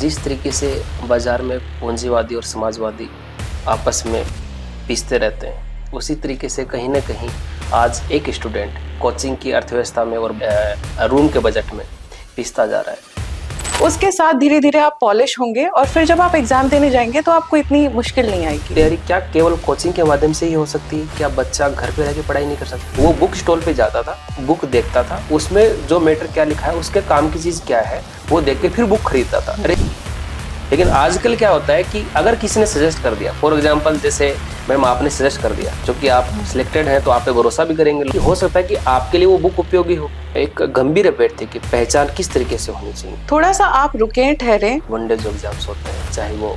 जिस तरीके से बाजार में पूंजीवादी और समाजवादी आपस में पिसते रहते हैं, उसी तरीके से कहीं ना कहीं आज एक स्टूडेंट कोचिंग की अर्थव्यवस्था में और रूम के बजट में पिसता जा रहा है। उसके साथ धीरे धीरे आप पॉलिश होंगे और फिर जब आप एग्जाम देने जाएंगे तो आपको इतनी मुश्किल नहीं आएगी। तैयारी क्या केवल कोचिंग के माध्यम से ही हो सकती है? क्या बच्चा घर पे रह के पढ़ाई नहीं कर सकता? वो बुक स्टॉल पे जाता था, बुक देखता था, उसमें जो मैटर क्या लिखा है, उसके काम की चीज क्या है, वो देख के फिर बुक खरीदता था। लेकिन आजकल क्या होता है कि अगर किसी ने सजेस्ट कर दिया, फॉर एग्जांपल जैसे मैम आपने सजेस्ट कर दिया, जो कि आप सिलेक्टेड हैं तो आप पे भरोसा भी करेंगे, हो सकता है कि आपके लिए वो बुक उपयोगी हो। एक गंभीर अभ्यर्थी की पहचान किस तरीके से होनी चाहिए? थोड़ा सा आप रुकें, ठहरें। वनडे जो एग्जाम्स होते हैं, चाहे वो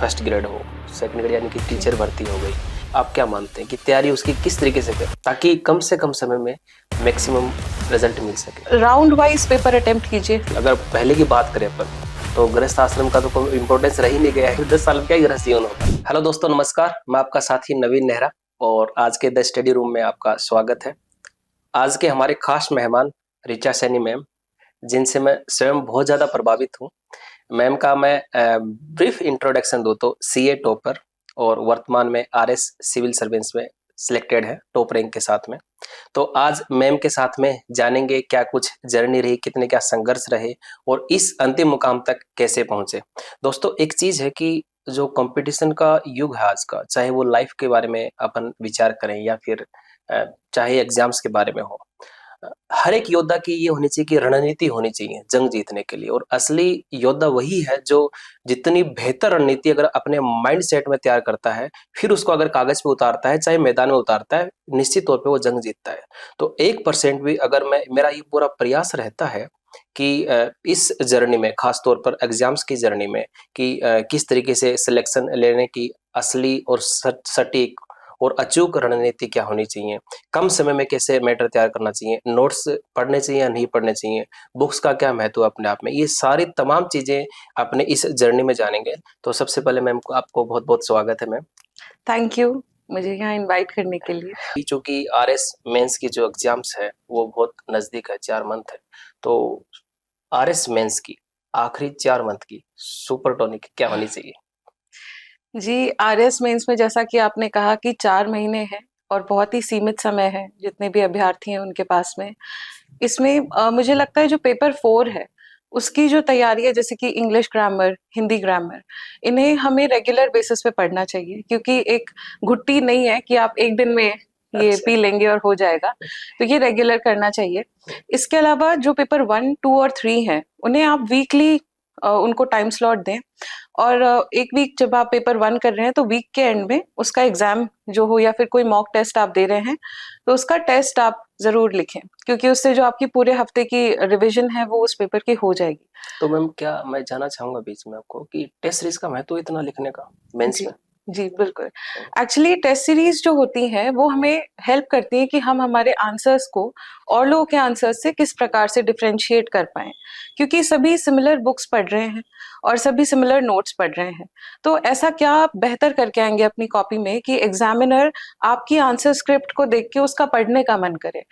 फर्स्ट ग्रेड हो, सेकंड ग्रेड यानी कि टीचर भर्ती हो गई, आप क्या मानते हैं कि तैयारी उसकी किस तरीके से करें ताकि कम से कम समय में मैक्सिमम रिजल्ट मिल सके? राउंड वाइज पेपर अटेम्प्ट कीजिए। अगर पहले की बात करें अपन, तो गृहस्थ आश्रम का तो कोई इंपॉर्टेंस रह ही नहीं गया है। 10 साल क्या गृहस्थ जीवन होता है। हेलो दोस्तों, नमस्कार। मैं आपका साथी नवीन नेहरा और आज के द स्टडी रूम में आपका स्वागत है। आज के हमारे खास मेहमान ऋचा सैनी मैम, जिनसे मैं स्वयं बहुत ज्यादा प्रभावित हूँ। मैम का मैं ब्रीफ इंट्रोडक्शन दूं तो सीए टॉपर और वर्तमान में आरएस सिविल सर्विस में सिलेक्टेड है टॉप रैंक के साथ में। तो आज मैम के साथ में जानेंगे क्या कुछ जर्नी रही, कितने क्या संघर्ष रहे और इस अंतिम मुकाम तक कैसे पहुंचे। दोस्तों, एक चीज है कि जो कंपटीशन का युग है आज का, चाहे वो लाइफ के बारे में अपन विचार करें या फिर चाहे एग्जाम्स के बारे में हो, हर एक योद्धा की ये होनी चाहिए कि रणनीति होनी चाहिए जंग जीतने के लिए। और असली योद्धा वही है जो जितनी बेहतर रणनीति अगर अपने माइंड सेट में तैयार करता है, फिर उसको अगर कागज पे उतारता है, चाहे मैदान में उतारता है, निश्चित तौर पे वो जंग जीतता है। तो 1% भी अगर मेरा ये पूरा प्रयास रहता है कि इस जर्नी में, खास तौर पर एग्जाम्स की जर्नी में, कि किस तरीके से सिलेक्शन लेने की असली और सटीक और अचूक रणनीति क्या होनी चाहिए, कम समय में कैसे मैटर तैयार करना चाहिए, नोट्स पढ़ने चाहिए या नहीं पढ़ने चाहिए, बुक्स का क्या महत्व है अपने आप में, ये सारी तमाम चीजें अपने इस जर्नी में जानेंगे। तो सबसे पहले मैम आपको बहुत बहुत स्वागत है मैम। थैंक यू मुझे यहाँ इनवाइट करने के लिए। चूंकि आरएस मेंस की जो एग्जाम्स है वो बहुत नजदीक है, 4 मंथ है, तो आरएस मेंस की आखिरी 4 मंथ की सुपर टॉनिक क्या होनी चाहिए? जी, आरएस मेंस में जैसा कि आपने कहा कि 4 महीने हैं और बहुत ही सीमित समय है जितने भी अभ्यर्थी हैं उनके पास में। इसमें मुझे लगता है जो पेपर 4 है उसकी जो तैयारी है, जैसे कि इंग्लिश ग्रामर, हिंदी ग्रामर, इन्हें हमें रेगुलर बेसिस पे पढ़ना चाहिए, क्योंकि एक घुट्टी नहीं है कि आप एक दिन में ये पी लेंगे और हो जाएगा। तो ये रेगुलर करना चाहिए। इसके अलावा जो पेपर 1, 2 और 3 हैं उन्हें आप वीकली उनको टाइम स्लॉट दें। और एक वीक जब आप पेपर 1 कर रहे हैं तो वीक के एंड में उसका एग्जाम जो हो या फिर कोई मॉक टेस्ट आप दे रहे हैं तो उसका टेस्ट आप जरूर लिखें, क्योंकि उससे जो आपकी पूरे हफ्ते की रिवीजन है वो उस पेपर की हो जाएगी। तो मैम क्या मैं जानना चाहूंगा बीच में आपको कि टेस्ट सीरीज का महत्व इतना लिखने का मेंस जी में? जी बिल्कुल। एक्चुअली टेस्ट सीरीज जो होती हैं वो हमें हेल्प करती है कि हम हमारे आंसर्स को और लोगों के आंसर्स से किस प्रकार से डिफरेंशिएट कर पाएं, क्योंकि सभी सिमिलर बुक्स पढ़ रहे हैं और सभी सिमिलर नोट्स पढ़ रहे हैं। तो ऐसा क्या आप बेहतर करके आएंगे अपनी कॉपी में कि एग्जामिनर आपकी आंसर स्क्रिप्ट को देख के उसका पढ़ने का मन करे।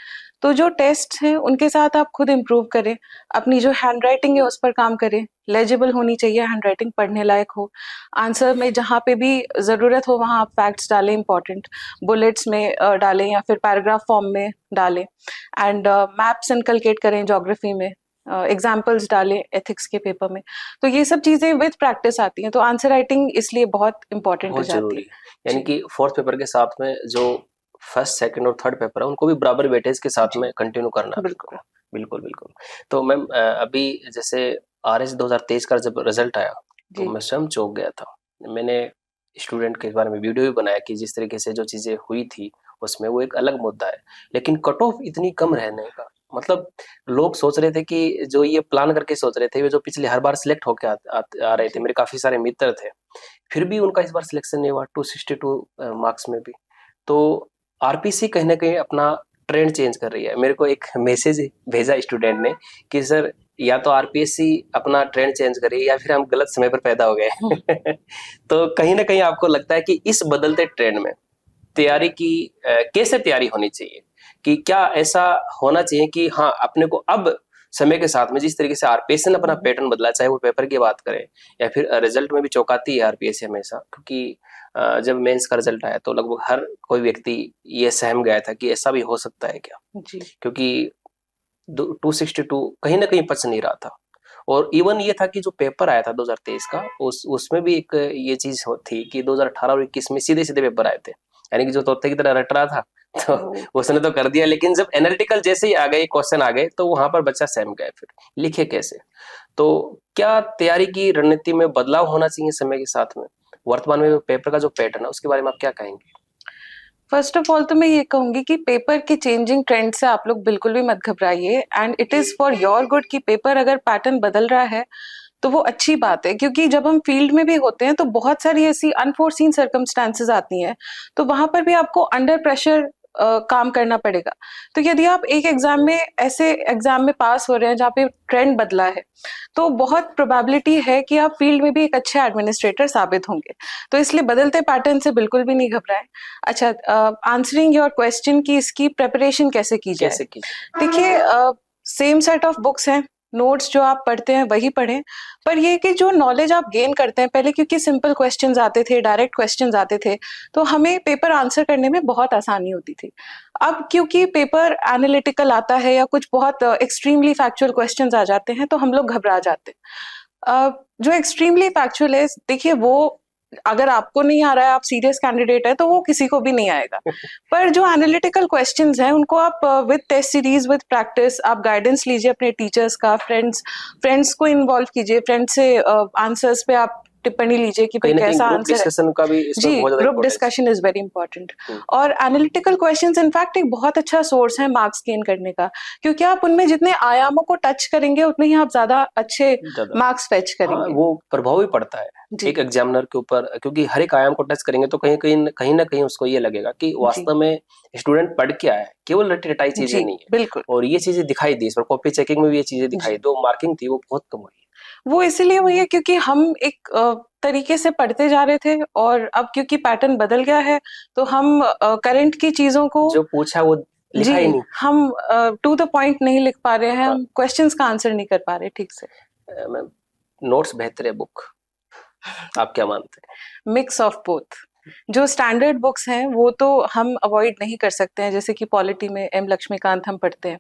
तो जो टेस्ट हैं उनके साथ आप खुद इम्प्रूव करें, अपनी जो हैंड राइटिंग है उस पर काम करें। लेजिबल होनी चाहिए हैंड राइटिंग, पढ़ने लायक हो। आंसर में जहाँ पे भी ज़रूरत हो वहाँ आप फैक्ट्स डालें, इंपॉर्टेंट बुलेट्स में डालें या फिर पैराग्राफ फॉर्म में डालें। एंड मैप्स इनकलकेट करें ज्योग्राफी में, एग्जाम्पल्स डालें एथिक्स के पेपर में। तो ये सब चीज़ें विद प्रैक्टिस आती हैं, तो आंसर राइटिंग इसलिए बहुत इंपॉर्टेंट हो बहुत जाती जरूरी है। है। यानी कि फोर्थ पेपर के साथ में जो फर्स्ट, सेकंड और थर्ड पेपर है उनको भी बराबर वेटेज के साथ में कंटिन्यू करना है बिल्कुल आपको। बिल्कुल बिल्कुल। तो मैम अभी जैसे आरएस 2023 का जब रिजल्ट आया तो मैं स्वयं चौंक गया था। मैंने स्टूडेंट के बारे में वीडियो भी बनाया कि जिस तरीके से जो चीजें हुई थी उसमें वो एक अलग मुद्दा है, लेकिन कट ऑफ इतनी कम रहने का मतलब, लोग सोच रहे थे कि जो ये प्लान करके सोच रहे थे, वो जो पिछले हर बार सिलेक्ट होके आ रहे थे, मेरे काफी सारे मित्र थे, फिर भी उनका इस बार सिलेक्शन नहीं हुआ 262 मार्क्स में भी। तो आरपीसी कहीं ना कहीं अपना ट्रेंड चेंज कर रही है। मेरे को एक मैसेज भेजा स्टूडेंट ने कि सर या तो आरपीएससी अपना ट्रेंड चेंज करे या फिर हम गलत समय पर पैदा हो गए। तो कहीं ना कहीं आपको लगता है कि इस बदलते ट्रेंड में तैयारी की कैसे तैयारी होनी चाहिए, कि क्या ऐसा होना चाहिए कि हाँ अपने को अब समय के साथ में जिस तरीके से आरपीएससी ने अपना पैटर्न बदला, चाहे वो पेपर की बात करें या फिर रिजल्ट में भी चौंकाती है आरपीएससी हमेशा, क्योंकि जब मेंस का रिजल्ट आया तो लगभग हर कोई व्यक्ति ये सहम गया था कि ऐसा भी हो सकता है क्या, जी क्योंकि 262 कहीं ना कहीं पच नहीं रहा था। और इवन ये था कि जो पेपर आया था 2023 का, उसमें भी एक ये चीज थी कि 2018 और 21 में सीधे सीधे पेपर आए थे, यानी कि जो तोते की तरह रट रहा था तो उसने तो कर दिया, लेकिन जब एनालिटिकल जैसे ही आ गए, क्वेश्चन आ गए, तो वहां पर बच्चा सहम गया, फिर लिखे कैसे। तो क्या तैयारी की रणनीति में बदलाव होना चाहिए समय के साथ में? वर्तमान में पेपर का जो पैटर्न है उसके बारे में आप क्या कहेंगे? फर्स्ट ऑफ ऑल तो मैं ये कहूंगी कि पेपर के चेंजिंग ट्रेंड से आप लोग बिल्कुल भी मत घबराइए, and it is for your good कि पेपर अगर पैटर्न बदल रहा है तो वो अच्छी बात है, क्योंकि जब हम फील्ड में भी होते हैं तो बहुत सारी ऐसी अनफोर्सीन सर्कमस्टांसेस आती हैं, तो वहां पर भी आपको अंडर प्रेशर काम करना पड़ेगा। तो यदि आप एक एग्जाम में ऐसे एग्जाम में पास हो रहे हैं जहाँ पे ट्रेंड बदला है, तो बहुत प्रोबेबिलिटी है कि आप फील्ड में भी एक अच्छे एडमिनिस्ट्रेटर साबित होंगे। तो इसलिए बदलते पैटर्न से बिल्कुल भी नहीं घबराएं। अच्छा, आंसरिंग योर क्वेश्चन की इसकी प्रिपरेशन कैसे की जाए? कैसे की? देखिए, सेम सेट ऑफ बुक्स हैं, नोट्स जो आप पढ़ते हैं वही पढ़ें, पर ये कि जो नॉलेज आप गेन करते हैं पहले, क्योंकि सिंपल क्वेश्चंस आते थे, डायरेक्ट क्वेश्चंस आते थे, तो हमें पेपर आंसर करने में बहुत आसानी होती थी। अब क्योंकि पेपर एनालिटिकल आता है या कुछ बहुत एक्सट्रीमली फैक्चुअल क्वेश्चंस आ जाते हैं, तो हम लोग घबरा जाते हैं। जो एक्सट्रीमली फैक्चुअल है, देखिए वो अगर आपको नहीं आ रहा है, आप सीरियस कैंडिडेट है, तो वो किसी को भी नहीं आएगा। पर जो एनालिटिकल क्वेश्चंस हैं उनको आप with test series, with practice, आप गाइडेंस लीजिए अपने टीचर्स का, फ्रेंड्स को इन्वॉल्व कीजिए, फ्रेंड्स से आंसर्स पे आप टिप्पणी लीजिए कि भाई कैसा आंसर है। डिस्कशन का भी इसमें जी, बहुत ज्यादा group importance discussion is very important. है। और एनालिटिकल क्वेश्चंस इनफैक्ट एक बहुत अच्छा सोर्स है मार्क्स गेन करने का, क्योंकि आप उनमें जितने आयामों को टच करेंगे उतने ही आप ज्यादा अच्छे ज्यादा मार्क्स फेच हाँ, करेंगे। वो प्रभाव भी पड़ता है जी एक एग्जामिनर के ऊपर, क्योंकि हर एक आयाम को टच करेंगे तो कहीं ना कहीं उसको ये लगेगा कि जी वास्तव में स्टूडेंट पढ़ क्या है, केवल रटी रटाई चीजें जी नहीं है। बिल्कुल। और ये चीजें दिखाई दी, इस पर कॉपी चेकिंग में भी ये चीजें दिखाई, जी, जो मार्किंग थी वो बहुत कम हुई वो इसीलिए हुई है क्योंकि हम एक तरीके से पढ़ते जा रहे थे, और अब क्योंकि पैटर्न बदल गया है तो हम करंट की चीजों को, है। जो पूछा वो लिखा ही जी, नहीं। हम टू द पॉइंट नहीं लिख पा रहे हैं, हम क्वेश्चंस का आंसर नहीं कर पा रहे ठीक से। मैम, नोट्स बेहतर है बुक, आप क्या मानते हैं? Mix of both. जो स्टैंडर्ड बुक्स हैं वो तो हम अवॉइड नहीं कर सकते हैं, जैसे कि पॉलिटी में एम लक्ष्मीकांत हम पढ़ते हैं,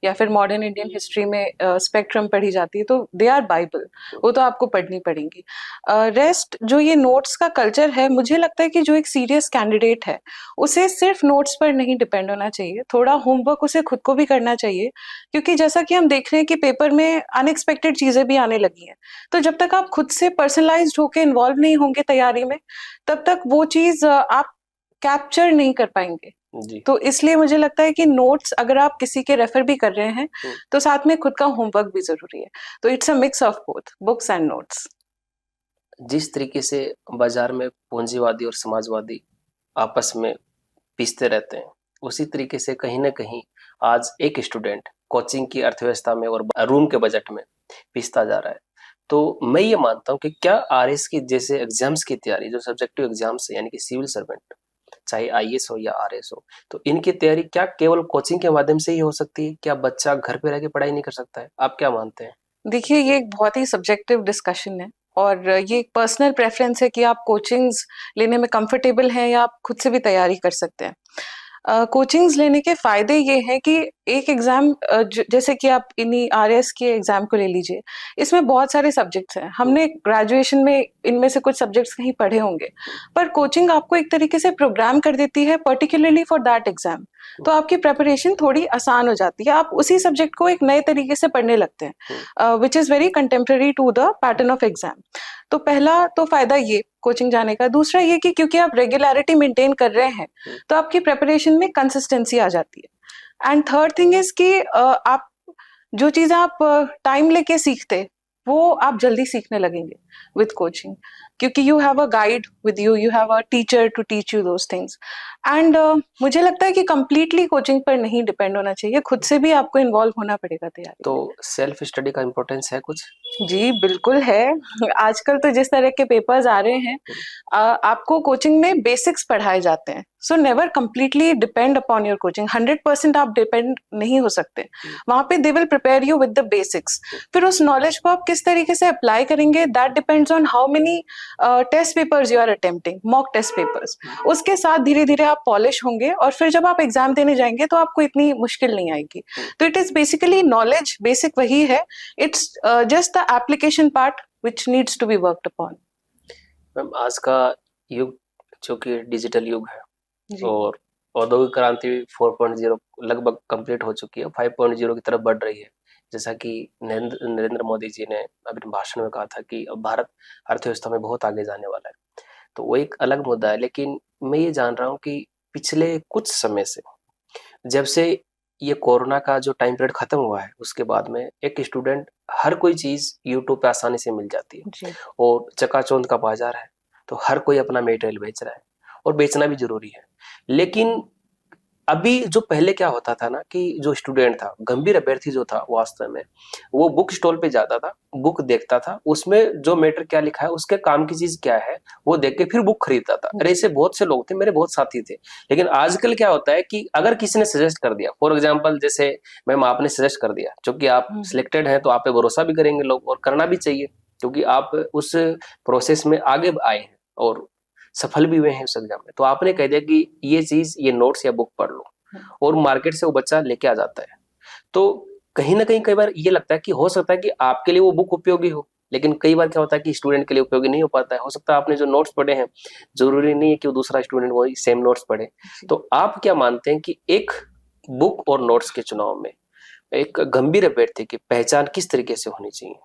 या फिर मॉडर्न इंडियन हिस्ट्री में स्पेक्ट्रम पढ़ी जाती है, तो दे आर बाइबल, वो तो आपको पढ़नी पड़ेंगी। रेस्ट जो ये नोट्स का कल्चर है, मुझे लगता है कि जो एक सीरियस कैंडिडेट है उसे सिर्फ नोट्स पर नहीं डिपेंड होना चाहिए, थोड़ा होमवर्क उसे खुद को भी करना चाहिए, क्योंकि जैसा कि हम देख रहे हैं कि पेपर में अनएक्सपेक्टेड चीजें भी आने लगी हैं। तो जब तक आप खुद से पर्सनलाइज्ड होकर इन्वॉल्व नहीं होंगे तैयारी में, तब तक वो चीज आप कैप्चर नहीं कर पाएंगे। जी तो इसलिए मुझे लगता है कि नोट्स अगर आप किसी के रेफर भी कर रहे हैं तो साथ में खुद का होमवर्क भी जरूरी है। तो it's a mix of both books and notes. जिस तरीके से बाजार में पूंजीवादी और समाजवादी आपस में पिसते रहते हैं, उसी तरीके से कहीं ना कहीं आज एक स्टूडेंट कोचिंग की अर्थव्यवस्था में और रूम के बजट में पिसता जा रहा है। तो मैं ये मानता हूँ कि क्या आरएस की जैसे एग्जाम्स की तैयारी, जो सब्जेक्टिव एग्जाम्स है, यानी कि सिविल सर्वेंट चाहे आईएएस हो या आरएस हो, तो इनकी तैयारी क्या केवल कोचिंग के माध्यम से ही हो सकती है? क्या बच्चा घर पे रह के पढ़ाई नहीं कर सकता है? आप क्या मानते हैं? देखिए, ये एक बहुत ही सब्जेक्टिव डिस्कशन है, और ये एक पर्सनल प्रेफरेंस है कि आप कोचिंग्स लेने में कंफर्टेबल हैं या आप खुद से भी तैयारी कर सकते हैं। कोचिंग्स लेने के फायदे ये हैं कि एक एग्जाम, जैसे कि आप इन्हीं आरएस के एग्जाम को ले लीजिए, इसमें बहुत सारे सब्जेक्ट्स हैं, हमने ग्रेजुएशन में इनमें से कुछ सब्जेक्ट्स कहीं पढ़े होंगे, पर कोचिंग आपको एक तरीके से प्रोग्राम कर देती है पर्टिकुलरली फॉर दैट एग्जाम, तो आपकी प्रेपरेशन थोड़ी आसान हो जाती है, आप उसी सब्जेक्ट को एक नए तरीके से पढ़ने लगते हैं, which is very contemporary to the pattern of exam. तो पहला तो फायदा ये कोचिंग जाने का। दूसरा ये कि क्योंकि आप रेगुलरिटी मेंटेन कर रहे हैं तो आपकी प्रेपरेशन में कंसिस्टेंसी आ जाती है। एंड थर्ड थिंग इज कि आप जो चीजें आप टाइम लेके सीखते वो आप जल्दी सीखने लगेंगे विद कोचिंग, क्योंकि you have a guide with you, you have a teacher to teach you those things. And मुझे लगता है कि कंप्लीटली कोचिंग पर नहीं डिपेंड होना चाहिए, खुद से भी आपको इन्वॉल्व होना पड़ेगा तैयारी तो में। सेल्फ स्टडी का इम्पोर्टेंस है कुछ? जी बिल्कुल है। आजकल तो जिस तरह के पेपर्स आ रहे हैं, आपको कोचिंग में बेसिक्स पढ़ाए जाते हैं, so never completely depend upon your coaching. 100% आप डिपेंड नहीं हो सकते। वहां पे they will prepare you with the basics. फिर उस नॉलेज को आप किस तरीके से अप्लाई करेंगे, that depends on how many test papers you are attempting, mock test papers. उसके साथ धीरे धीरे आप पॉलिश होंगे और फिर जब आप एग्जाम देने जाएंगे तो आपको इतनी मुश्किल नहीं आएगी। तो it is basically knowledge, basic वही है। It's just the application part which needs to be worked upon. Ma'am आज का युग जो कि डिजिटल युग है जी और औद्योगिक क्रांति 4.0 लगभग कंप्लीट हो चुकी है, 5.0 की तरफ बढ़ रही है। जैसा कि नरेंद्र मोदी जी ने अपने भाषण में कहा था कि अब भारत अर्थव्यवस्था में बहुत आगे जाने वाला है। तो वो एक अलग मुद्दा है, लेकिन मैं ये जान रहा हूँ कि पिछले कुछ समय से, जब से ये कोरोना का जो टाइम पीरियड खत्म हुआ है, उसके बाद में एक स्टूडेंट हर कोई चीज यूट्यूब पे आसानी से मिल जाती है जी और चकाचौंध का बाजार है, तो हर कोई अपना मटेरियल बेच रहा है और बेचना भी जरूरी है। लेकिन अभी जो पहले क्या होता था ना कि जो स्टूडेंट था, गंभीर अभ्यर्थी जो था, वास्तव में वो बुक स्टॉल पे जाता था, बुक देखता था, उसमें जो मैटर क्या लिखा है, उसके काम की चीज क्या है, वो देख के फिर बुक खरीदता था। अरे ऐसे बहुत से लोग थे, मेरे बहुत साथी थे। लेकिन आजकल क्या होता है कि अगर किसी ने सजेस्ट कर दिया, फॉर एग्जाम्पल जैसे मैम आपने सजेस्ट कर दिया, क्योंकि आप सिलेक्टेड हैं तो आप पे भरोसा भी करेंगे लोग, और करना भी चाहिए क्योंकि आप उस प्रोसेस में आगे आए हैं और सफल भी हुए हैं उस एग्जाम में। तो आपने कह दिया कि ये चीज, ये नोट्स या बुक पढ़ लो, और मार्केट से वो बच्चा लेके आ जाता है। तो कहीं ना कहीं कई बार ये लगता है कि हो सकता है कि आपके लिए वो बुक उपयोगी हो, लेकिन कई बार क्या होता है कि स्टूडेंट के लिए उपयोगी नहीं हो पाता है। हो सकता है आपने जो नोट्स पढ़े हैं, जरूरी नहीं है कि वो दूसरा स्टूडेंट वही सेम नोट्स पढ़े। तो आप क्या मानते हैं कि एक बुक और नोट्स के चुनाव में एक गंभीर अभ्यर्थी की पहचान किस तरीके से होनी चाहिए?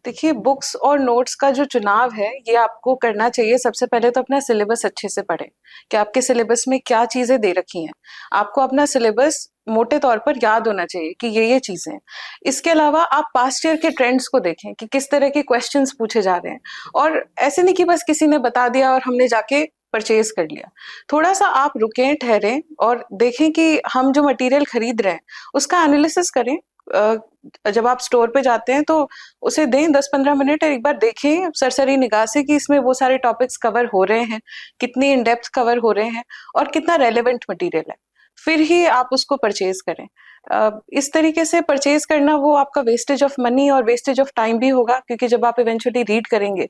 देखिए, बुक्स और नोट्स का जो चुनाव है ये आपको करना चाहिए। सबसे पहले तो अपना सिलेबस अच्छे से पढ़ें कि आपके सिलेबस में क्या चीजें दे रखी हैं। आपको अपना सिलेबस मोटे तौर पर याद होना चाहिए कि ये चीजें हैं। इसके अलावा आप पास्ट ईयर के ट्रेंड्स को देखें कि किस तरह के क्वेश्चंस पूछे जा रहे हैं, और ऐसे नहीं कि बस किसी ने बता दिया और हमने जाके परचेज कर लिया। थोड़ा सा आप रुकें, ठहरें और देखें कि हम जो मटेरियल खरीद रहे हैं उसका एनालिसिस करें। जब आप स्टोर पे जाते हैं तो उसे दें 10-15 मिनट, एक बार देखें सरसरी निगाह से कि इसमें वो सारे टॉपिक्स कवर हो रहे हैं, कितनी इन डेप्थ कवर हो रहे हैं और कितना रेलेवेंट मटेरियल है। फिर ही आप उसको परचेज करें। इस तरीके से परचेज करना वो आपका वेस्टेज ऑफ मनी और वेस्टेज ऑफ टाइम भी होगा, क्योंकि जब आप इवेंचुअली रीड करेंगे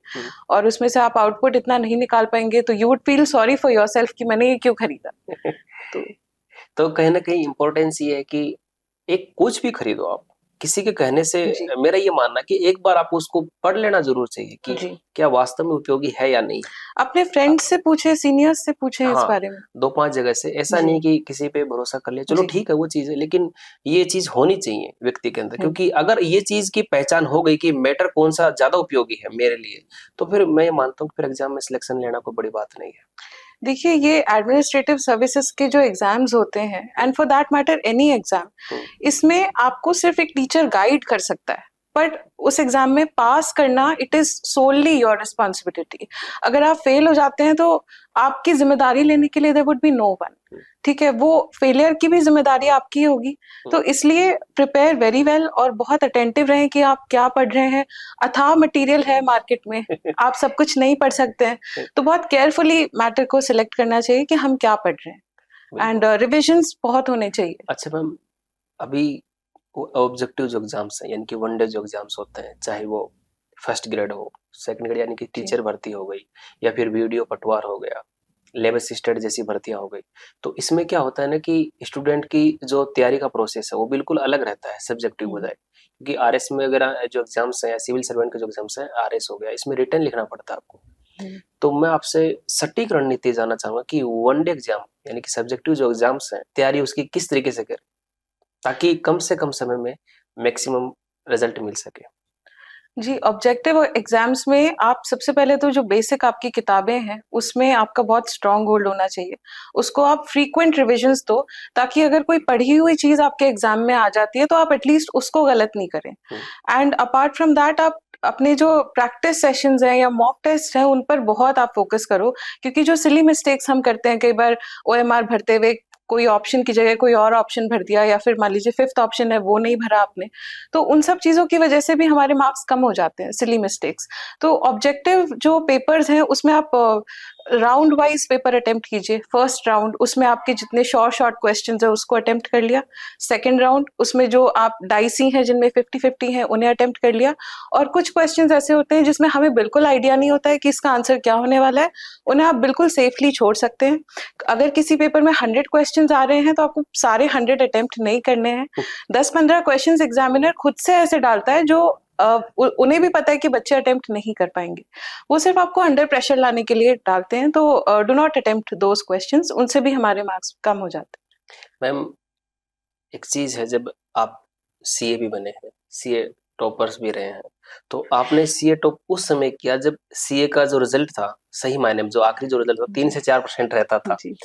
और उसमें से आप आउटपुट इतना नहीं निकाल पाएंगे तो you would feel sorry for yourself कि मैंने ये क्यों खरीदा। तो कहीं ना कहीं इम्पोर्टेंस ये है कि एक कुछ भी खरीदो आप, किसी के कहने से, मेरा ये मानना कि एक बार आप उसको पढ़ लेना जरूर चाहिए कि क्या वास्तव में उपयोगी है या नहीं। अपने फ्रेंड्स से पूछे, सीनियर्स से पूछे इस बारे में, 2-5 जगह से। ऐसा नहीं कि किसी पे भरोसा कर लिया, चलो ठीक है वो चीज है, लेकिन ये चीज होनी चाहिए व्यक्ति के अंदर, क्योंकि अगर ये चीज की पहचान हो गई कि मैटर कौन सा ज्यादा उपयोगी है मेरे लिए, तो फिर मैं मानता हूँ फिर एग्जाम में सिलेक्शन लेना कोई बड़ी बात नहीं है। देखिए, ये एडमिनिस्ट्रेटिव सर्विसेज के जो एग्जाम्स होते हैं, and for that matter any exam, इसमें आपको सिर्फ एक टीचर गाइड कर सकता है, बट उस एग्जाम में पास करना it is solely your responsibility. अगर आप फेल हो जाते हैं तो आपकी जिम्मेदारी लेने के लिए there would be no one. ठीक है, वो फेलियर की भी जिम्मेदारी आपकी होगी। तो इसलिए प्रिपेयर वेरी वेल और बहुत अटेंटिव रहें कि आप क्या पढ़ रहे हैं। अथाह मटेरियल है मार्केट में, आप सब कुछ नहीं पढ़ सकते हैं, तो बहुत केयरफुली मैटर को सिलेक्ट करना चाहिए कि हम क्या पढ़ रहे हैं, एंड रिविजन्स बहुत होने चाहिए। अच्छा मैम, अभी ऑब्जेक्टिव जो एग्जाम्स हैं, यानी कि वनडे जो एग्जाम्स होते हैं, चाहे वो फर्स्ट ग्रेड हो, सेकंड ग्रेड यानी कि टीचर भर्ती हो गई, या फिर वीडियो पटवार हो गया, लैब असिस्टेंट जैसी भर्तियां हो गई, तो इसमें क्या होता है ना कि स्टूडेंट की जो तैयारी का प्रोसेस है वो बिल्कुल अलग रहता है सब्जेक्टिव बजाय। क्योंकि आरएस में वगैरह जो एग्जाम्स हैं, सिविल सर्वेंट के जो एग्जाम्स हैं, आरएस हो गया, इसमें रिटर्न लिखना पड़ता है आपको। तो मैं आपसे सटीक रणनीति जानना चाहूंगा कि वनडे एग्जाम यानी कि सब्जेक्टिव जो एग्जाम्स हैं, तैयारी उसकी किस तरीके से करें ताकि कम से कम समय में मैक्सिमम रिजल्ट मिल सके। जी, ऑब्जेक्टिव एग्जाम्स में आप सबसे पहले तो जो बेसिक आपकी किताबें हैं उसमें आपका बहुत स्ट्रांग होल्ड होना चाहिए। उसको आप फ्रीक्वेंट रिविजन्स दो, ताकि अगर कोई पढ़ी हुई चीज आपके एग्जाम में आ जाती है तो आप एटलीस्ट उसको गलत नहीं करें। एंड अपार्ट फ्रॉम दैट, आप अपने जो प्रैक्टिस सेशंस हैं या मॉक टेस्ट हैं उन पर बहुत आप फोकस करो, क्योंकि जो सिली मिस्टेक्स हम करते हैं कई बार ओएमआर भरते हुए कोई ऑप्शन की जगह कोई और ऑप्शन भर दिया, या फिर मान लीजिए फिफ्थ ऑप्शन है वो नहीं भरा आपने, तो उन सब चीज़ों की वजह से भी हमारे मार्क्स कम हो जाते हैं, सिली मिस्टेक्स। तो ऑब्जेक्टिव जो पेपर्स हैं उसमें आप राउंड वाइज पेपर अटेम्प्ट कीजिए। फर्स्ट राउंड उसमें आपके जितने शॉर्ट शॉर्ट क्वेश्चन है उसको अटेम्प्ट कर लिया। सेकेंड राउंड उसमें जो आप डाइसी हैं जिनमें 50-50 हैं उन्हें अटेम्प्ट कर लिया। और कुछ क्वेश्चंस ऐसे होते हैं जिसमें हमें बिल्कुल आइडिया नहीं होता है कि इसका आंसर क्या होने वाला है, उन्हें आप बिल्कुल सेफली छोड़ सकते हैं। अगर किसी पेपर में 100 क्वेश्चंस आ रहे हैं तो आपको सारे 100 अटेम्प्ट नहीं करने हैं। 10-15 क्वेश्चंस एग्जामिनर खुद से ऐसे डालता है जो उन्हें भी पता है कि बच्चे अटेम्प्ट नहीं कर पाएंगे, वो सिर्फ आपको अंडर प्रेशर लाने के लिए डालते हैं। तो do not attempt those questions, उनसे भी हमारे मार्क्स कम हो जाते हैं। मैम एक चीज है, जब आप सीए भी बने हैं, सीए टॉपर्स भी रहे हैं, तो आपने सीए टॉप उस समय किया जब सीए का जो रिजल्ट था, सही मायने में जो आखिरी जो रिजल्ट था 3 से 4% रहता था, जी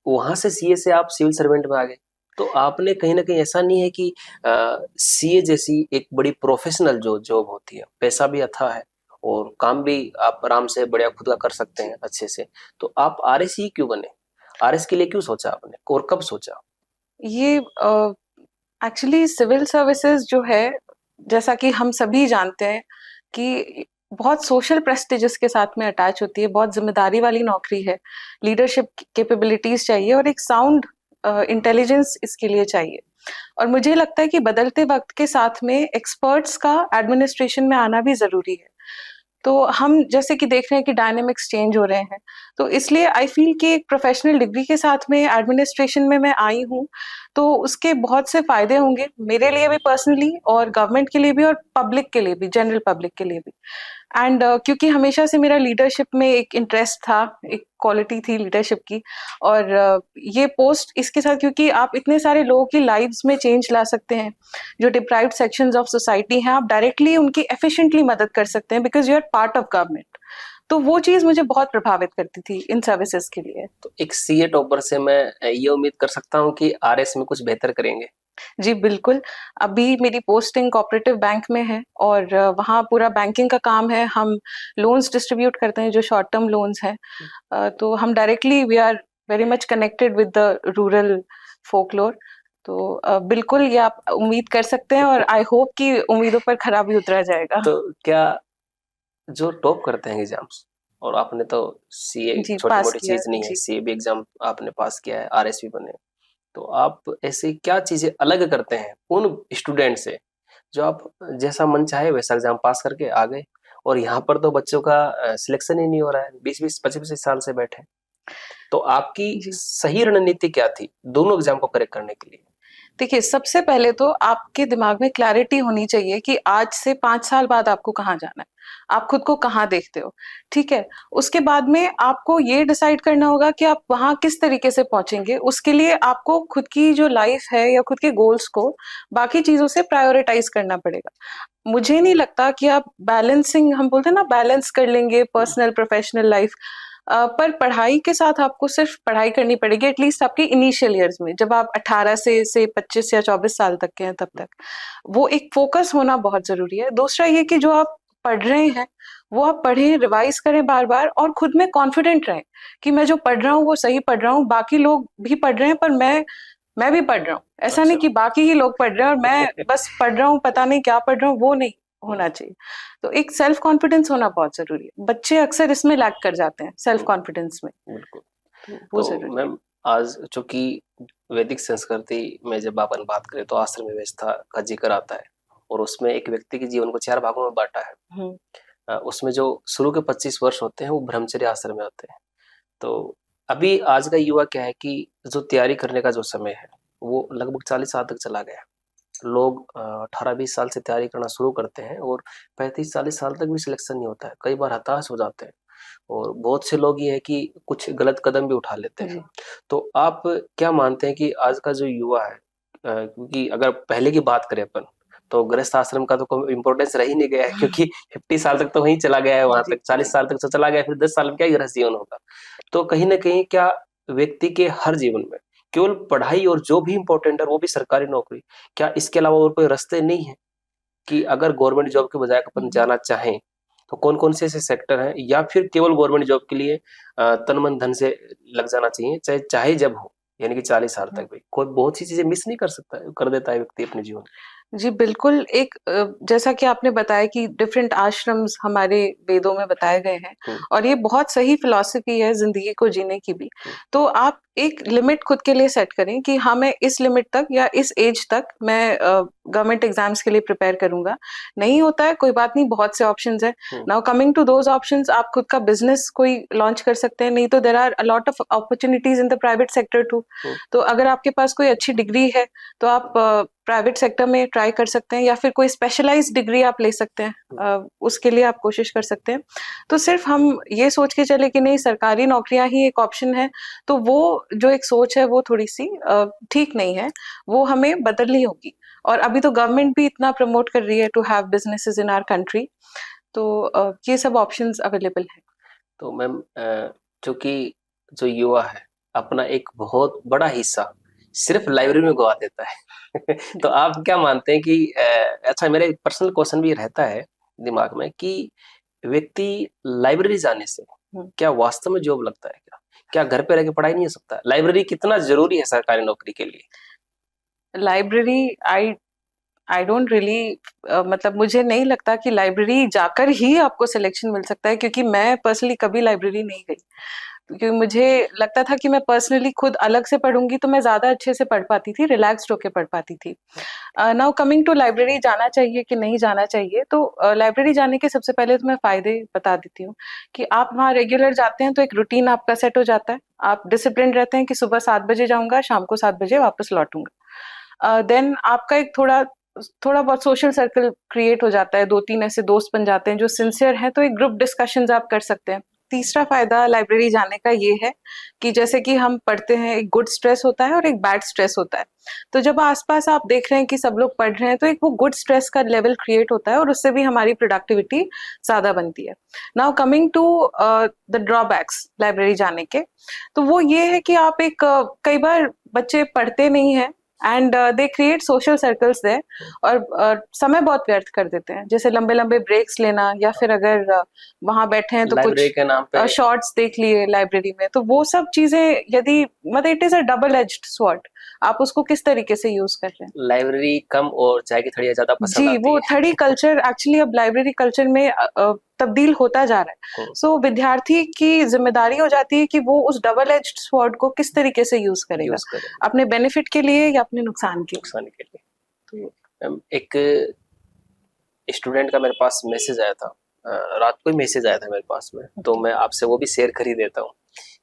वहां से सीए से आप सिविल सर्वेंट में आ गए। तो आपने कहीं ना कहीं, ऐसा नहीं है कि सीए जैसी एक बड़ी प्रोफेशनल जो जॉब होती है, पैसा भी अच्छा है और काम भी आप आराम से बढ़िया खुद का कर सकते हैं अच्छे से, तो आप आरएस क्यों बने? आरएस के लिए क्यों सोचा आपने और कब सोचा? ये एक्चुअली सिविल सर्विसेज जो है, जैसा कि हम सभी जानते हैं कि बहुत सोशल प्रेस्टिजेस के साथ में अटैच होती है, बहुत जिम्मेदारी वाली नौकरी है, लीडरशिप कैपेबिलिटीज चाहिए और एक साउंड इंटेलिजेंस इसके लिए चाहिए। और मुझे लगता है कि बदलते वक्त के साथ में एक्सपर्ट्स का एडमिनिस्ट्रेशन में आना भी जरूरी है। तो हम जैसे कि देख रहे हैं कि डायनेमिक्स चेंज हो रहे हैं, तो इसलिए आई फील कि एक प्रोफेशनल डिग्री के साथ में एडमिनिस्ट्रेशन में मैं आई हूँ, तो उसके बहुत से फायदे होंगे मेरे लिए भी पर्सनली, और गवर्नमेंट के लिए भी, और पब्लिक के लिए भी, जनरल पब्लिक के लिए भी। एंड क्योंकि हमेशा से मेरा लीडरशिप में एक इंटरेस्ट था, एक क्वालिटी थी लीडरशिप की, और ये पोस्ट इसके साथ, क्योंकि आप इतने सारे लोगों की लाइव्स में चेंज ला सकते हैं, जो डिप्राइव्ड सेक्शंस ऑफ सोसाइटी हैं, आप डायरेक्टली उनकी एफिशिएंटली मदद कर सकते हैं because you are part of government. तो वो चीज मुझे बहुत प्रभावित करती थी इन सर्विसेज के लिए। तो एक सीए टॉपर से मैं ये उम्मीद कर सकता हूँ कि आरएस में कुछ बेहतर करेंगे? जी बिल्कुल। अभी मेरी पोस्टिंग कोऑपरेटिव बैंक में है और वहाँ पूरा बैंकिंग का काम है। हम लोन्स डिस्ट्रीब्यूट करते हैं जो शॉर्ट टर्म लोन्स हैं। तो हम directly we are very much connected with the rural folklore. तो बिल्कुल ये आप उम्मीद कर सकते हैं, और आई होप कि उम्मीदों पर खरा भी उतरा जाएगा। तो क्या जो टॉप करते हैं एग्जाम्स, और आपने तो सीए जी छोटी पास मोटी किया चीज नहीं है, जी। सीए भी एग्जाम आपने पास किया है, आरएस भी बने, तो आप ऐसे क्या चीजें अलग करते हैं उन स्टूडेंट से जो आप जैसा मन चाहे वैसा एग्जाम पास करके आ गए, और यहाँ पर तो बच्चों का सिलेक्शन ही नहीं हो रहा है, 20-20 25 साल से बैठे। तो आपकी जी सही रणनीति क्या थी दोनों एग्जाम को करेक्ट करने के लिए? देखिए, सबसे पहले तो आपके दिमाग में क्लैरिटी होनी चाहिए कि आज से 5 साल बाद आपको कहाँ जाना है, आप खुद को कहाँ देखते हो, ठीक है। उसके बाद में आपको ये डिसाइड करना होगा कि आप वहाँ किस तरीके से पहुंचेंगे। उसके लिए आपको खुद की जो लाइफ है या खुद के गोल्स को बाकी चीजों से प्रायोरिटाइज करना पड़ेगा। मुझे नहीं लगता कि आप बैलेंसिंग, हम बोलते हैं ना, बैलेंस कर लेंगे पर्सनल प्रोफेशनल लाइफ। पर पढ़ाई के साथ आपको सिर्फ पढ़ाई करनी पड़ेगी, एटलीस्ट आपके इनिशियल ईयर्स में, जब आप 18 से 25 या 24 साल तक के हैं तब तक वो एक फोकस होना बहुत जरूरी है। दूसरा ये कि जो आप पढ़ रहे हैं वो आप पढ़ें, रिवाइज करें बार बार, और खुद में कॉन्फिडेंट रहें कि मैं जो पढ़ रहा हूँ वो सही पढ़ रहा हूँ, बाकी लोग भी पढ़ रहे हैं पर मैं भी पढ़ रहा हूँ। ऐसा नहीं अच्छा। कि बाकी ही लोग पढ़ रहे हैं और मैं बस पढ़ रहा हूँ, पता नहीं क्या पढ़ रहा हूँ, वो नहीं होना चाहिए। तो एक सेल्फ कॉन्फिडेंस होना बहुत जरूरी है। बच्चे अक्सर इसमें लैक कर जाते हैं, सेल्फ कॉन्फिडेंस में। बिल्कुल। तो वो तो जरूरी है। मैम, आज चूंकि वैदिक संस्कृति में जब अपन बात करें तो आश्रम व्यवस्था का जिक्र आता है, और उसमें एक व्यक्ति के जीवन को 4 भागों में बांटा है। हम्म, उसमें जो शुरू के 25 वर्ष होते हैं वो ब्रह्मचर्य आश्रम में होते हैं। तो अभी आज का युवा क्या है कि जो तैयारी करने का जो समय है वो लगभग 40 साल तक चला गया है। लोग 18-20 साल से तैयारी करना शुरू करते हैं और 35-40 साल तक भी सिलेक्शन नहीं होता है, कई बार हताश हो जाते हैं, और बहुत से लोग ये है कि कुछ गलत कदम भी उठा लेते हैं। जी तो आप क्या मानते हैं कि आज का जो युवा है, क्योंकि अगर पहले की बात करें अपन, तो गृहस्थ आश्रम का तो कोई इम्पोर्टेंस रह ही नहीं गया है, क्योंकि 50 साल तक तो वहीं चला गया है, वहां जी तक 40 जी साल तक तो चला गया, फिर 10 साल में क्या गृहस्थ जीवन होगा। तो कहीं ना कहीं क्या व्यक्ति के हर जीवन में केवल पढ़ाई और जो भी इम्पोर्टेंट है वो भी सरकारी नौकरी, क्या इसके अलावा और कोई रास्ते नहीं है? कि अगर गवर्नमेंट जॉब के बजाय अपन जाना चाहें तो कौन कौन से ऐसे सेक्टर हैं, या फिर केवल गवर्नमेंट जॉब के लिए तन मन धन से लग जाना चाहिए, चाहे चाहे जब हो, यानी कि 40 साल तक भी कोई बहुत सी चीजें मिस नहीं कर सकता है, कर देता है व्यक्ति अपने जीवन में। जी बिल्कुल। एक जैसा कि आपने बताया कि डिफरेंट आश्रम्स हमारे वेदों में बताए गए हैं और ये बहुत सही फिलॉसफी है जिंदगी को जीने की भी। तो आप एक लिमिट खुद के लिए सेट करें कि हाँ मैं इस लिमिट तक या इस एज तक मैं गवर्नमेंट एग्जाम्स के लिए प्रिपेयर करूंगा। नहीं होता है कोई बात नहीं, बहुत से ऑप्शंस है। Now coming to those options, आप खुद का बिजनेस कोई लॉन्च कर सकते हैं, नहीं तो there are a lot of opportunities in the private sector too. तो अगर आपके पास कोई अच्छी डिग्री है तो आप प्राइवेट सेक्टर में ट्राई कर सकते हैं, या फिर कोई स्पेशलाइज्ड डिग्री आप ले सकते हैं, उसके लिए आप कोशिश कर सकते हैं। तो सिर्फ हम ये सोच के चले कि नहीं सरकारी नौकरियां ही एक ऑप्शन है, तो वो जो एक सोच है वो थोड़ी सी ठीक नहीं है, वो हमें बदलनी होगी। और अभी तो गवर्नमेंट भी इतना प्रमोट कर रही है to have businesses in our country, तो ये सब ऑप्शंस अवेलेबल है। तो मैम चूंकि जो युवा है अपना एक बहुत बड़ा हिस्सा सिर्फ लाइब्रेरी में गवा देता है तो आप क्या मानते हैं कि अच्छा, मेरा एक पर्सनल क्वेश्चन भी रहता है दिमाग में कि व्यक्ति लाइब्रेरी जाने से क्या वास्तव में जॉब लगता है, क्या घर पे रह के पढ़ाई नहीं हो सकता? लाइब्रेरी कितना जरूरी है सरकारी नौकरी के लिए? लाइब्रेरी आई डोंट रियली, मतलब मुझे नहीं लगता कि लाइब्रेरी जाकर ही आपको सिलेक्शन मिल सकता है, क्योंकि मैं पर्सनली कभी लाइब्रेरी नहीं गई, क्योंकि मुझे लगता था कि मैं पर्सनली खुद अलग से पढ़ूंगी तो मैं ज्यादा अच्छे से पढ़ पाती थी, रिलैक्स्ड होकर पढ़ पाती थी। नाउ कमिंग टू लाइब्रेरी जाना चाहिए कि नहीं जाना चाहिए, तो लाइब्रेरी जाने के सबसे पहले तो मैं फायदे बता देती हूँ कि आप वहाँ रेगुलर जाते हैं तो एक रूटीन आपका सेट हो जाता है, आप डिसिप्लिन रहते हैं कि सुबह 7 बजे जाऊंगा, शाम को 7 बजे वापस लौटूंगा। देन आपका एक थोड़ा बहुत सोशल सर्कल क्रिएट हो जाता है, 2-3 ऐसे दोस्त बन जाते हैं जो सिंसियर हैं, तो एक ग्रुप डिस्कशंस आप कर सकते हैं। तीसरा फायदा लाइब्रेरी जाने का ये है कि जैसे कि हम पढ़ते हैं, एक गुड स्ट्रेस होता है और एक बैड स्ट्रेस होता है। तो जब आसपास आप देख रहे हैं कि सब लोग पढ़ रहे हैं तो एक वो गुड स्ट्रेस का लेवल क्रिएट होता है और उससे भी हमारी प्रोडक्टिविटी ज्यादा बनती है। Now coming to the drawbacks library जाने के, तो वो ये है कि आप एक कई बार बच्चे पढ़ते नहीं है and they create social circles there, और समय बहुत व्यर्थ कर देते हैं, जैसे लंबे लंबे ब्रेक्स लेना, या फिर अगर वहां बैठे हैं तो लाइब्रेरी के नाम पे कुछ शॉर्ट्स देख लिए लाइब्रेरी में, तो वो सब चीजें यदि मतलब it is a double edged sword, आप उसको किस तरीके से यूज कर रहे हैं। लाइब्रेरी कम और चाय की थड़ियाँ ज्यादा पसंद जी, आती वो है। थर्डी कल्चर एक्चुअली अब लाइब्रेरी कल्चर में तब्दील होता जा रहा है। सो विद्यार्थी की जिम्मेदारी हो जाती है कि वो उस डबल एज्ड स्वॉर्ड को किस तरीके से यूज करेगा, अपने बेनिफिट के लिए या अपने नुकसान के लिए। तो एक स्टूडेंट का मेरे पास मैसेज आया था, रात को ही मैसेज आया था मेरे पास में, तो मैं आपसे वो भी शेयर कर ही देता हूँ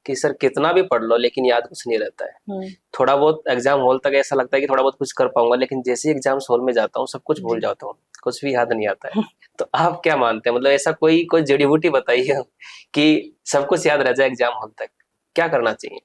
कि सर कितना भी पढ़ लो लेकिन याद कुछ नहीं रहता है। थोड़ा बहुत एग्जाम हॉल तक ऐसा लगता है कि थोड़ा बहुत कुछ कर पाऊंगा, लेकिन जैसे ही एग्जाम हॉल में जाता हूँ सब कुछ भूल जाता हूँ, कुछ भी याद नहीं आता है। तो आप क्या मानते हैं, मतलब ऐसा कोई जड़ी बूटी बताइए कि सब कुछ याद रह जाए एग्जाम हॉल तक, क्या करना चाहिए?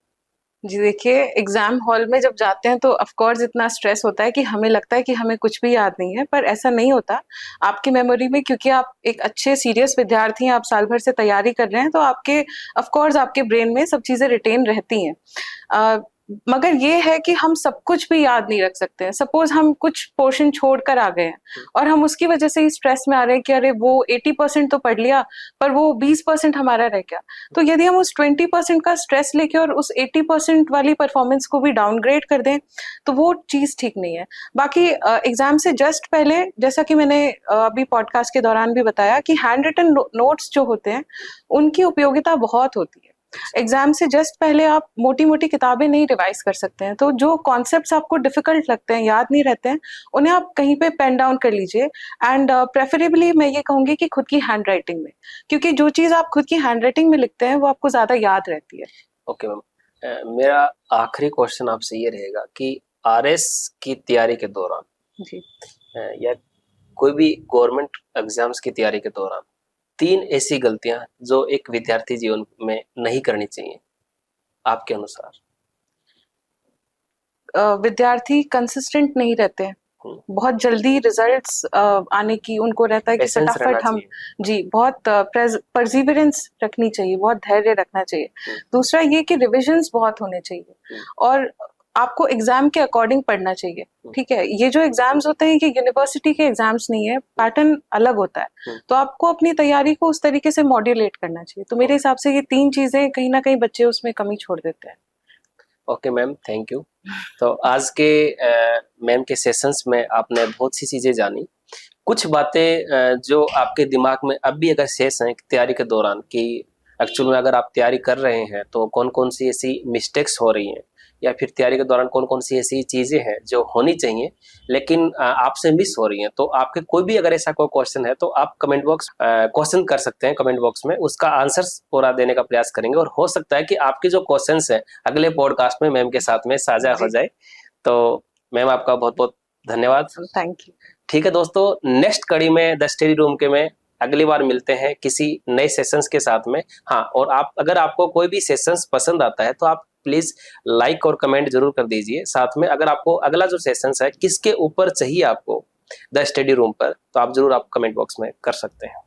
जी देखिए, एग्जाम हॉल में जब जाते हैं तो ऑफ कोर्स इतना स्ट्रेस होता है कि हमें लगता है कि हमें कुछ भी याद नहीं है, पर ऐसा नहीं होता। आपकी मेमोरी में, क्योंकि आप एक अच्छे सीरियस विद्यार्थी हैं, आप साल भर से तैयारी कर रहे हैं, तो आपके ऑफ कोर्स आपके ब्रेन में सब चीजें रिटेन रहती हैं। मगर ये है कि हम सब कुछ भी याद नहीं रख सकते हैं। सपोज हम कुछ पोर्शन छोड़कर आ गए हैं और हम उसकी वजह से ही स्ट्रेस में आ रहे हैं कि अरे वो 80% तो पढ़ लिया पर वो 20% हमारा रह गया। तो यदि हम उस 20% का स्ट्रेस लेके और उस 80% वाली परफॉर्मेंस को भी डाउनग्रेड कर दें तो वो चीज ठीक नहीं है। बाकी एग्जाम से जस्ट पहले, जैसा कि मैंने अभी पॉडकास्ट के दौरान भी बताया कि हैंड रिटन नोट्स जो होते हैं उनकी उपयोगिता बहुत होती है। एग्जाम से जस्ट पहले आप मोटी मोटी किताबें नहीं रिवाइज कर सकते हैं, तो जो कॉन्सेप्ट्स आपको डिफिकल्ट लगते हैं, याद नहीं रहते हैं, उन्हें आप कहीं पे पेन डाउन कर लीजिए। एंड प्रेफरेबली मैं ये कहूंगी कि खुद की हैंड राइटिंग में, क्योंकि जो चीज आप खुद की हैंड राइटिंग में लिखते हैं वो आपको ज्यादा याद रहती है। ओके मैम, मेरा आखिरी क्वेश्चन आपसे ये रहेगा कि आरएस की तैयारी के दौरान जी या कोई भी गवर्नमेंट एग्जाम्स की तैयारी के दौरान 3 ऐसी गलतियां जो एक विद्यार्थी जीवन में नहीं करनी चाहिए आपके अनुसार? विद्यार्थी कंसिस्टेंट नहीं रहते हैं, बहुत जल्दी रिजल्ट्स आने की उनको रहता है कि फटाफट हम, जी, बहुत परसिवरेंस रखनी चाहिए, बहुत धैर्य रखना चाहिए। दूसरा ये कि रिविजन्स बहुत होने चाहिए, और आपको एग्जाम के अकॉर्डिंग पढ़ना चाहिए, ठीक है। ये जो एग्जाम्स होते हैं, ये यूनिवर्सिटी के एग्जाम्स नहीं है, पैटर्न अलग होता है, तो आपको अपनी तैयारी को उस तरीके से मॉड्यूलेट करना चाहिए। तो मेरे हिसाब से ये 3 चीजें कहीं ना कहीं बच्चे उसमें कमी छोड़ देते हैं। Okay ma'am, thank you. तो आज के मैम के सेशंस में आपने बहुत सी चीजें जानी। कुछ बातें जो आपके दिमाग में अब भी अगर शेष हैं तैयारी के दौरान, कि एक्चुअल में अगर आप तैयारी कर रहे हैं तो कौन कौन सी ऐसी मिस्टेक्स हो रही हैं, या फिर तैयारी के दौरान कौन कौन सी ऐसी चीजें हैं जो होनी चाहिए लेकिन आपसे मिस हो रही हैं, तो आपके कोई भी अगर ऐसा कोई क्वेश्चन है तो आप कमेंट बॉक्स क्वेश्चन कर सकते हैं कमेंट बॉक्स में, उसका आंसर पूरा देने का प्रयास करेंगे। और हो सकता है कि आपके जो क्वेश्चंस हैं अगले पॉडकास्ट में मैम के साथ में साझा हो जाए। तो मैम आपका बहुत बहुत धन्यवाद। Thank you. ठीक है दोस्तों, नेक्स्ट कड़ी में द स्टडी रूम के में अगली बार मिलते हैं किसी नए सेशंस के साथ में। हाँ, और आप अगर आपको कोई भी सेशंस पसंद आता है तो आप प्लीज लाइक और कमेंट जरूर कर दीजिए। साथ में अगर आपको अगला जो सेशंस है किसके ऊपर चाहिए आपको द स्टडी रूम पर, तो आप जरूर आप कमेंट बॉक्स में कर सकते हैं।